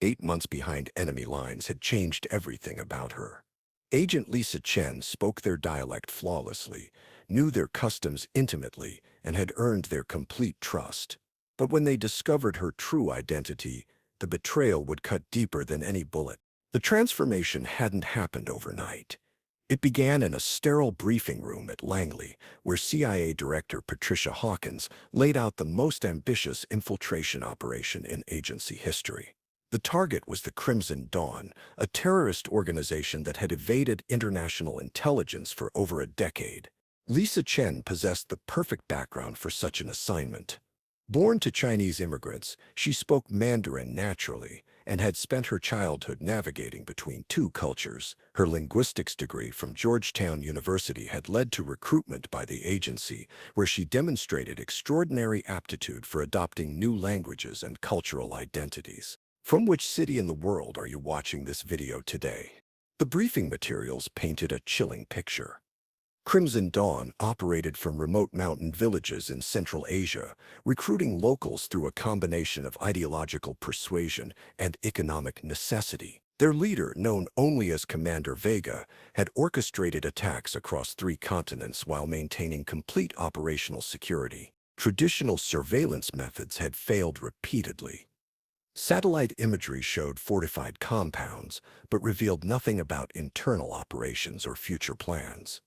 8 months behind enemy lines had changed everything about her. Agent Lisa Chen spoke their dialect flawlessly, knew their customs intimately, and had earned their complete trust. But when they discovered her true identity, the betrayal would cut deeper than any bullet. The transformation hadn't happened overnight. It began in a sterile briefing room at Langley, where CIA Director Patricia Hawkins laid out the most ambitious infiltration operation in agency history. The target was the Crimson Dawn, a terrorist organization that had evaded international intelligence for over a decade. Lisa Chen possessed the perfect background for such an assignment. Born to Chinese immigrants, she spoke Mandarin naturally and had spent her childhood navigating between two cultures. Her linguistics degree from Georgetown University had led to recruitment by the agency, where she demonstrated extraordinary aptitude for adopting new languages and cultural identities. From which city in the world are you watching this video today? The briefing materials painted a chilling picture. Crimson Dawn operated from remote mountain villages in Central Asia, recruiting locals through a combination of ideological persuasion and economic necessity. Their leader, known only as Commander Vega, had orchestrated attacks across 3 continents while maintaining complete operational security. Traditional surveillance methods had failed repeatedly. Satellite imagery showed fortified compounds, but revealed nothing about internal operations or future plans.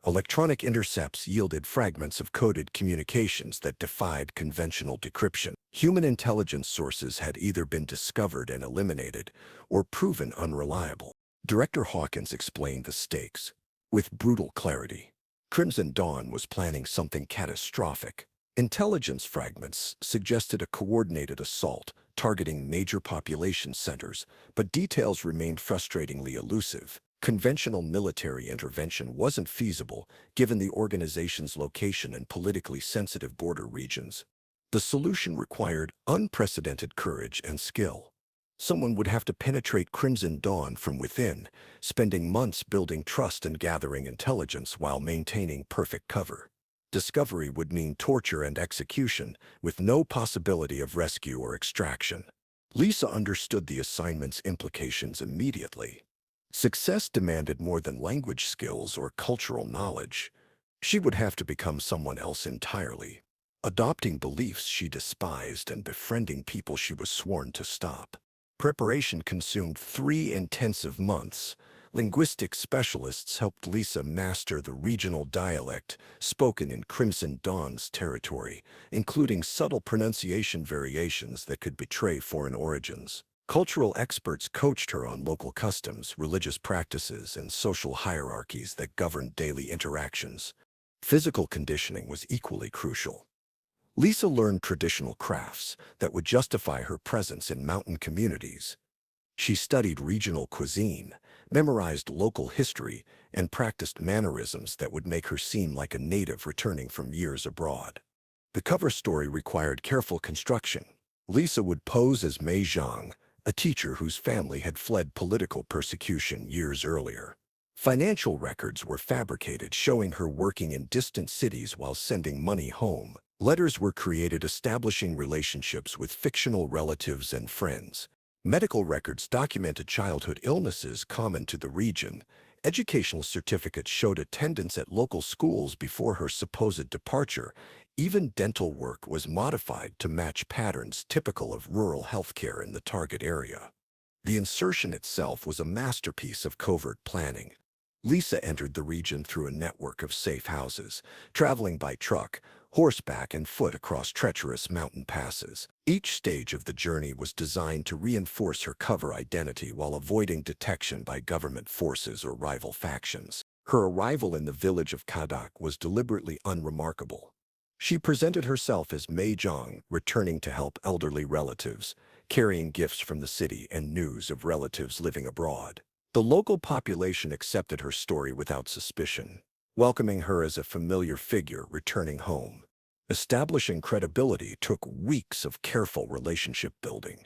Electronic intercepts yielded fragments of coded communications that defied conventional decryption. Human intelligence sources had either been discovered and eliminated or proven unreliable. Director Hawkins explained the stakes with brutal clarity. Crimson Dawn was planning something catastrophic. Intelligence fragments suggested a coordinated assault targeting major population centers, but details remained frustratingly elusive. Conventional military intervention wasn't feasible given the organization's location in politically sensitive border regions. The solution required unprecedented courage and skill. Someone would have to penetrate Crimson Dawn from within, spending months building trust and gathering intelligence while maintaining perfect cover. Discovery would mean torture and execution, with no possibility of rescue or extraction. Lisa understood the assignment's implications immediately. Success demanded more than language skills or cultural knowledge. She would have to become someone else entirely, adopting beliefs she despised and befriending people she was sworn to stop. Preparation consumed 3 intensive months. Linguistic specialists helped Lisa master the regional dialect spoken in Crimson Dawn's territory, including subtle pronunciation variations that could betray foreign origins. Cultural experts coached her on local customs, religious practices, and social hierarchies that governed daily interactions. Physical conditioning was equally crucial. Lisa learned traditional crafts that would justify her presence in mountain communities. She studied regional cuisine, memorized local history, and practiced mannerisms that would make her seem like a native returning from years abroad. The cover story required careful construction. Lisa would pose as Mei Zhang, a teacher whose family had fled political persecution years earlier. Financial records were fabricated showing her working in distant cities while sending money home. Letters were created establishing relationships with fictional relatives and friends. Medical records documented childhood illnesses common to the region. Educational certificates showed attendance at local schools before her supposed departure. Even dental work was modified to match patterns typical of rural healthcare in the target area. The insertion itself was a masterpiece of covert planning. Lisa entered the region through a network of safe houses, traveling by truck, horseback, and foot across treacherous mountain passes. Each stage of the journey was designed to reinforce her cover identity while avoiding detection by government forces or rival factions. Her arrival in the village of Kadak was deliberately unremarkable. She presented herself as Mei Zhang, returning to help elderly relatives, carrying gifts from the city and news of relatives living abroad. The local population accepted her story without suspicion, welcoming her as a familiar figure returning home. Establishing credibility took weeks of careful relationship building.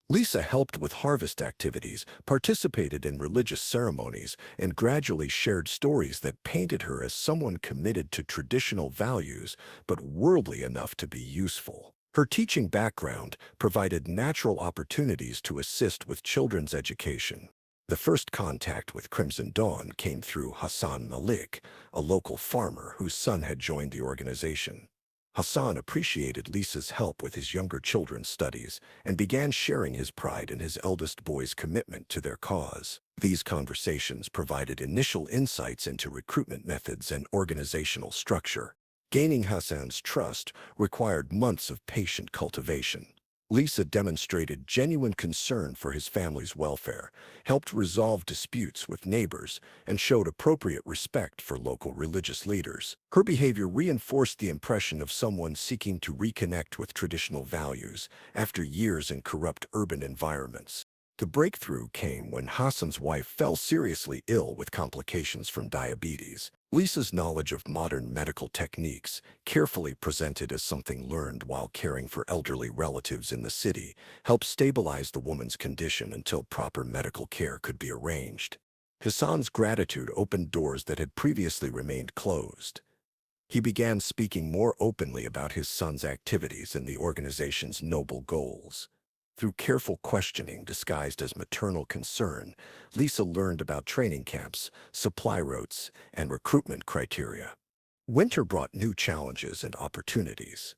Lisa helped with harvest activities, participated in religious ceremonies, and gradually shared stories that painted her as someone committed to traditional values but worldly enough to be useful. Her teaching background provided natural opportunities to assist with children's education. The first contact with Crimson Dawn came through Hassan Malik, a local farmer whose son had joined the organization. Hassan appreciated Lisa's help with his younger children's studies and began sharing his pride in his eldest boy's commitment to their cause. These conversations provided initial insights into recruitment methods and organizational structure. Gaining Hassan's trust required months of patient cultivation. Lisa demonstrated genuine concern for his family's welfare, helped resolve disputes with neighbors, and showed appropriate respect for local religious leaders. Her behavior reinforced the impression of someone seeking to reconnect with traditional values after years in corrupt urban environments. The breakthrough came when Hassan's wife fell seriously ill with complications from diabetes. Lisa's knowledge of modern medical techniques, carefully presented as something learned while caring for elderly relatives in the city, helped stabilize the woman's condition until proper medical care could be arranged. Hassan's gratitude opened doors that had previously remained closed. He began speaking more openly about his son's activities and the organization's noble goals. Through careful questioning disguised as maternal concern, Lisa learned about training camps, supply routes, and recruitment criteria. Winter brought new challenges and opportunities.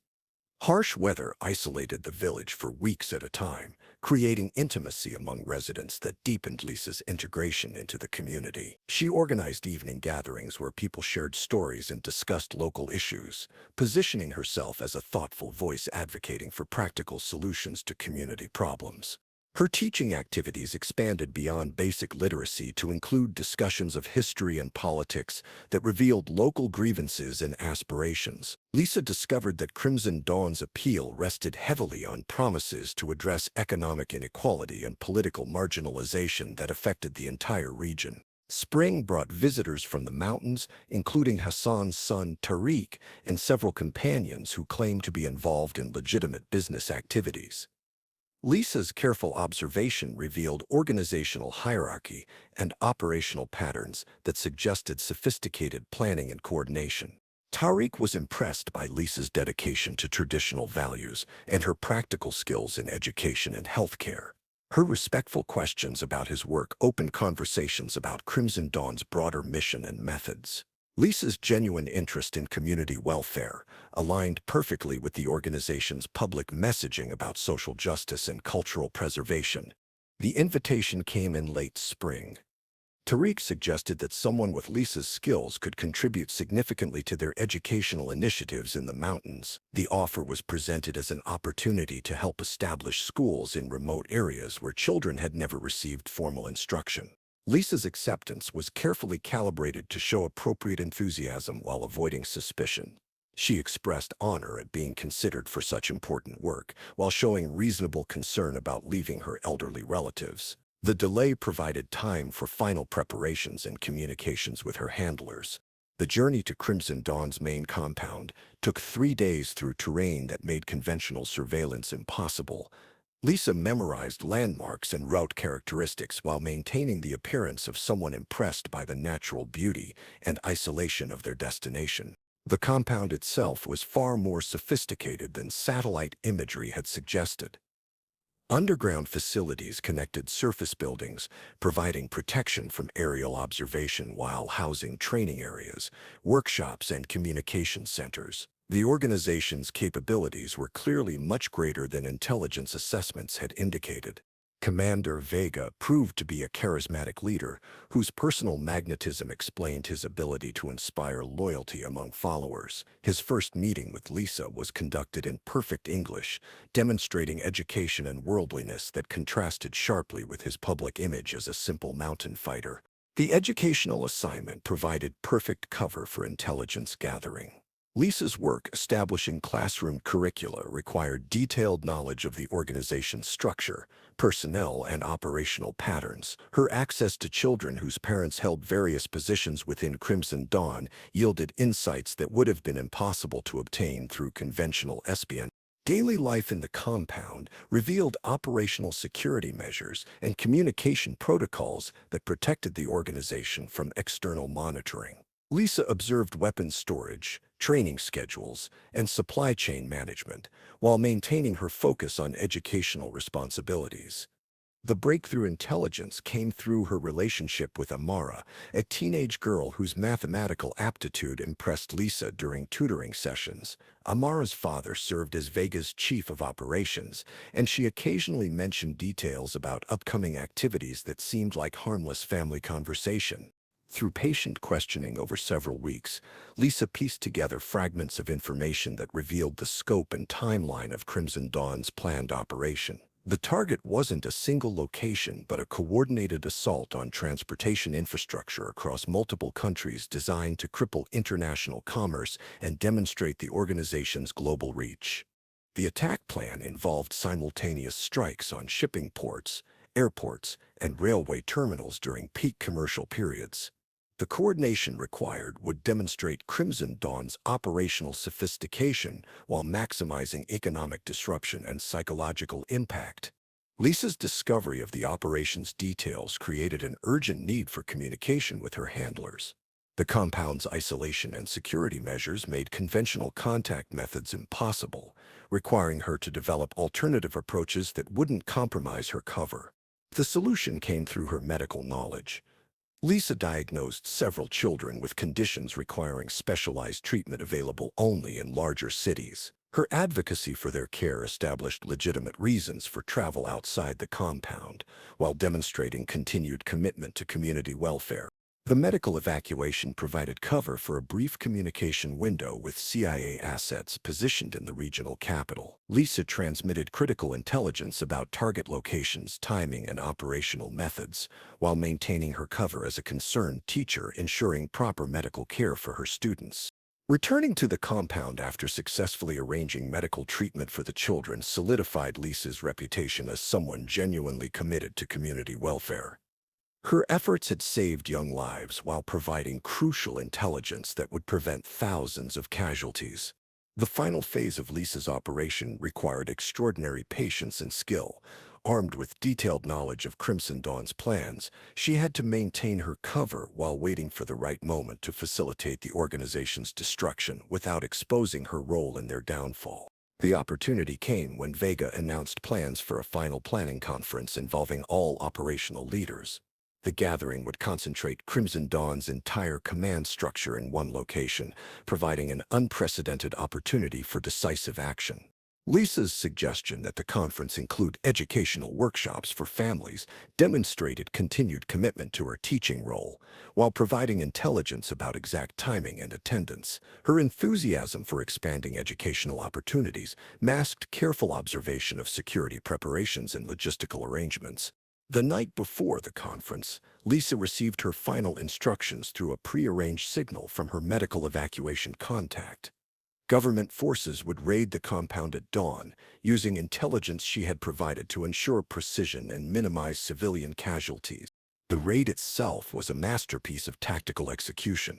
Harsh weather isolated the village for weeks at a time, creating intimacy among residents that deepened Lisa's integration into the community. She organized evening gatherings where people shared stories and discussed local issues, positioning herself as a thoughtful voice advocating for practical solutions to community problems. Her teaching activities expanded beyond basic literacy to include discussions of history and politics that revealed local grievances and aspirations. Lisa discovered that Crimson Dawn's appeal rested heavily on promises to address economic inequality and political marginalization that affected the entire region. Spring brought visitors from the mountains, including Hassan's son Tariq and several companions who claimed to be involved in legitimate business activities. Lisa's careful observation revealed organizational hierarchy and operational patterns that suggested sophisticated planning and coordination. Tariq was impressed by Lisa's dedication to traditional values and her practical skills in education and healthcare. Her respectful questions about his work opened conversations about Crimson Dawn's broader mission and methods. Lisa's genuine interest in community welfare aligned perfectly with the organization's public messaging about social justice and cultural preservation. The invitation came in late spring. Tariq suggested that someone with Lisa's skills could contribute significantly to their educational initiatives in the mountains. The offer was presented as an opportunity to help establish schools in remote areas where children had never received formal instruction. Lisa's acceptance was carefully calibrated to show appropriate enthusiasm while avoiding suspicion. She expressed honor at being considered for such important work, while showing reasonable concern about leaving her elderly relatives. The delay provided time for final preparations and communications with her handlers. The journey to Crimson Dawn's main compound took 3 days through terrain that made conventional surveillance impossible. Lisa memorized landmarks and route characteristics while maintaining the appearance of someone impressed by the natural beauty and isolation of their destination. The compound itself was far more sophisticated than satellite imagery had suggested. Underground facilities connected surface buildings, providing protection from aerial observation while housing training areas, workshops, and communication centers. The organization's capabilities were clearly much greater than intelligence assessments had indicated. Commander Vega proved to be a charismatic leader whose personal magnetism explained his ability to inspire loyalty among followers. His first meeting with Lisa was conducted in perfect English, demonstrating education and worldliness that contrasted sharply with his public image as a simple mountain fighter. The educational assignment provided perfect cover for intelligence gathering. Lisa's work establishing classroom curricula required detailed knowledge of the organization's structure, personnel, and operational patterns. Her access to children whose parents held various positions within Crimson Dawn yielded insights that would have been impossible to obtain through conventional espionage. Daily life in the compound revealed operational security measures and communication protocols that protected the organization from external monitoring. Lisa observed weapons storage, training schedules, and supply chain management, while maintaining her focus on educational responsibilities. The breakthrough intelligence came through her relationship with Amara, a teenage girl whose mathematical aptitude impressed Lisa during tutoring sessions. Amara's father served as Vega's chief of operations, and she occasionally mentioned details about upcoming activities that seemed like harmless family conversation. Through patient questioning over several weeks, Lisa pieced together fragments of information that revealed the scope and timeline of Crimson Dawn's planned operation. The target wasn't a single location, but a coordinated assault on transportation infrastructure across multiple countries designed to cripple international commerce and demonstrate the organization's global reach. The attack plan involved simultaneous strikes on shipping ports, airports, and railway terminals during peak commercial periods. The coordination required would demonstrate Crimson Dawn's operational sophistication while maximizing economic disruption and psychological impact. Lisa's discovery of the operation's details created an urgent need for communication with her handlers. The compound's isolation and security measures made conventional contact methods impossible, requiring her to develop alternative approaches that wouldn't compromise her cover. The solution came through her medical knowledge. Lisa diagnosed several children with conditions requiring specialized treatment available only in larger cities. Her advocacy for their care established legitimate reasons for travel outside the compound, while demonstrating continued commitment to community welfare. The medical evacuation provided cover for a brief communication window with CIA assets positioned in the regional capital. Lisa transmitted critical intelligence about target locations, timing, and operational methods, while maintaining her cover as a concerned teacher, ensuring proper medical care for her students. Returning to the compound after successfully arranging medical treatment for the children solidified Lisa's reputation as someone genuinely committed to community welfare. Her efforts had saved young lives while providing crucial intelligence that would prevent thousands of casualties. The final phase of Lisa's operation required extraordinary patience and skill. Armed with detailed knowledge of Crimson Dawn's plans, she had to maintain her cover while waiting for the right moment to facilitate the organization's destruction without exposing her role in their downfall. The opportunity came when Vega announced plans for a final planning conference involving all operational leaders. The gathering would concentrate Crimson Dawn's entire command structure in one location, providing an unprecedented opportunity for decisive action. Lisa's suggestion that the conference include educational workshops for families demonstrated continued commitment to her teaching role, while providing intelligence about exact timing and attendance. Her enthusiasm for expanding educational opportunities masked careful observation of security preparations and logistical arrangements. The night before the conference, Lisa received her final instructions through a prearranged signal from her medical evacuation contact. Government forces would raid the compound at dawn, using intelligence she had provided to ensure precision and minimize civilian casualties. The raid itself was a masterpiece of tactical execution.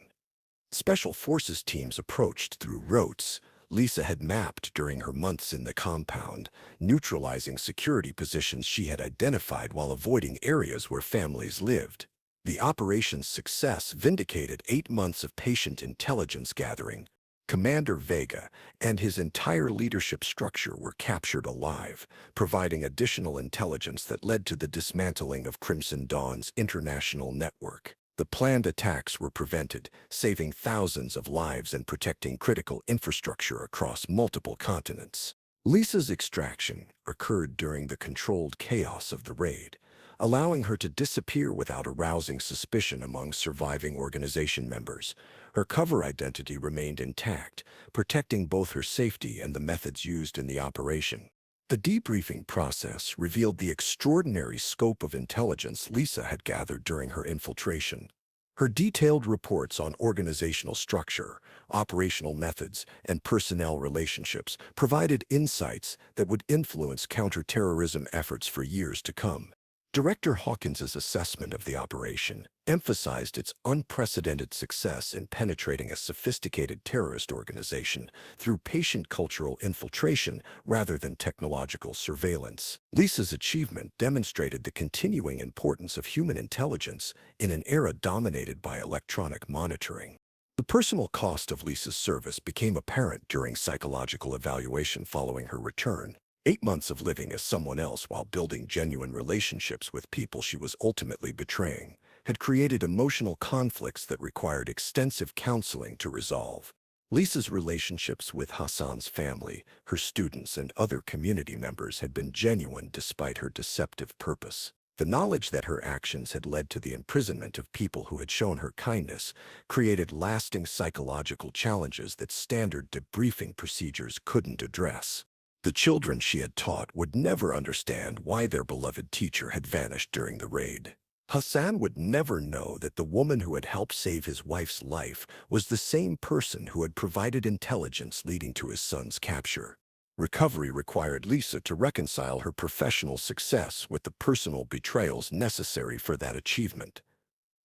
Special forces teams approached through routes Lisa had mapped during her months in the compound, neutralizing security positions she had identified while avoiding areas where families lived. The operation's success vindicated 8 months of patient intelligence gathering. Commander Vega and his entire leadership structure were captured alive, providing additional intelligence that led to the dismantling of Crimson Dawn's international network. The planned attacks were prevented, saving thousands of lives and protecting critical infrastructure across multiple continents. Lisa's extraction occurred during the controlled chaos of the raid, allowing her to disappear without arousing suspicion among surviving organization members. Her cover identity remained intact, protecting both her safety and the methods used in the operation. The debriefing process revealed the extraordinary scope of intelligence Lisa had gathered during her infiltration. Her detailed reports on organizational structure, operational methods, and personnel relationships provided insights that would influence counterterrorism efforts for years to come. Director Hawkins's assessment of the operation emphasized its unprecedented success in penetrating a sophisticated terrorist organization through patient cultural infiltration rather than technological surveillance. Lisa's achievement demonstrated the continuing importance of human intelligence in an era dominated by electronic monitoring. The personal cost of Lisa's service became apparent during psychological evaluation following her return. 8 months of living as someone else while building genuine relationships with people she was ultimately betraying had created emotional conflicts that required extensive counseling to resolve. Lisa's relationships with Hassan's family, her students, and other community members had been genuine despite her deceptive purpose. The knowledge that her actions had led to the imprisonment of people who had shown her kindness created lasting psychological challenges that standard debriefing procedures couldn't address. The children she had taught would never understand why their beloved teacher had vanished during the raid. Hassan would never know that the woman who had helped save his wife's life was the same person who had provided intelligence leading to his son's capture. Recovery required Lisa to reconcile her professional success with the personal betrayals necessary for that achievement.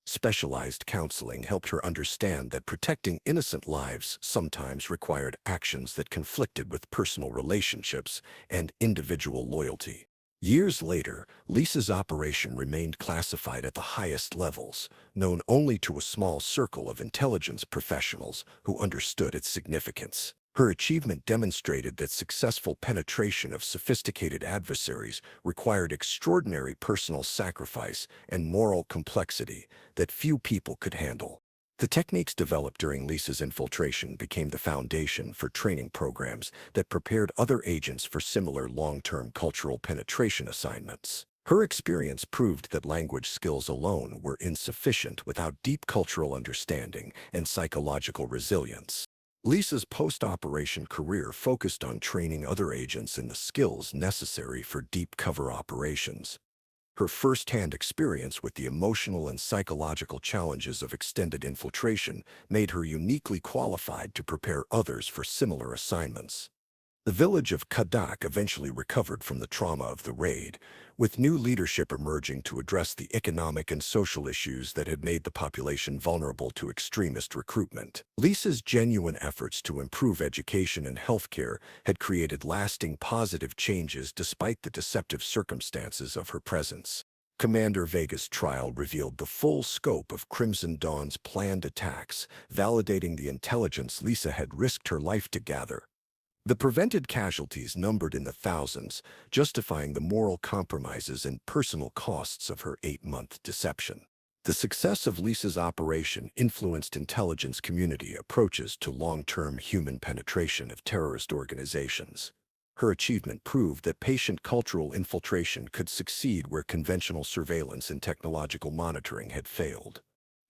Specialized counseling helped her understand that protecting innocent lives sometimes required actions that conflicted with personal relationships and individual loyalty. Years later, Lisa's operation remained classified at the highest levels, known only to a small circle of intelligence professionals who understood its significance. Her achievement demonstrated that successful penetration of sophisticated adversaries required extraordinary personal sacrifice and moral complexity that few people could handle. The techniques developed during Lisa's infiltration became the foundation for training programs that prepared other agents for similar long-term cultural penetration assignments. Her experience proved that language skills alone were insufficient without deep cultural understanding and psychological resilience. Lisa's post-operation career focused on training other agents in the skills necessary for deep cover operations. Her first-hand experience with the emotional and psychological challenges of extended infiltration made her uniquely qualified to prepare others for similar assignments. The village of Kadak eventually recovered from the trauma of the raid, with new leadership emerging to address the economic and social issues that had made the population vulnerable to extremist recruitment. Lisa's genuine efforts to improve education and healthcare had created lasting positive changes despite the deceptive circumstances of her presence. Commander Vega's trial revealed the full scope of Crimson Dawn's planned attacks, validating the intelligence Lisa had risked her life to gather. The prevented casualties numbered in the thousands, justifying the moral compromises and personal costs of her 8-month deception. The success of Lisa's operation influenced intelligence community approaches to long-term human penetration of terrorist organizations. Her achievement proved that patient cultural infiltration could succeed where conventional surveillance and technological monitoring had failed.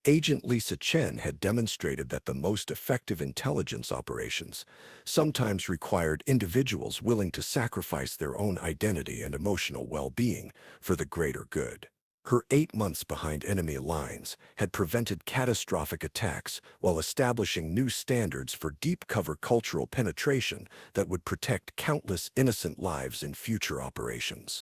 Agent Lisa Chen had demonstrated that the most effective intelligence operations sometimes required individuals willing to sacrifice their own identity and emotional well-being for the greater good. Her 8 months behind enemy lines had prevented catastrophic attacks while establishing new standards for deep cover cultural penetration that would protect countless innocent lives in future operations.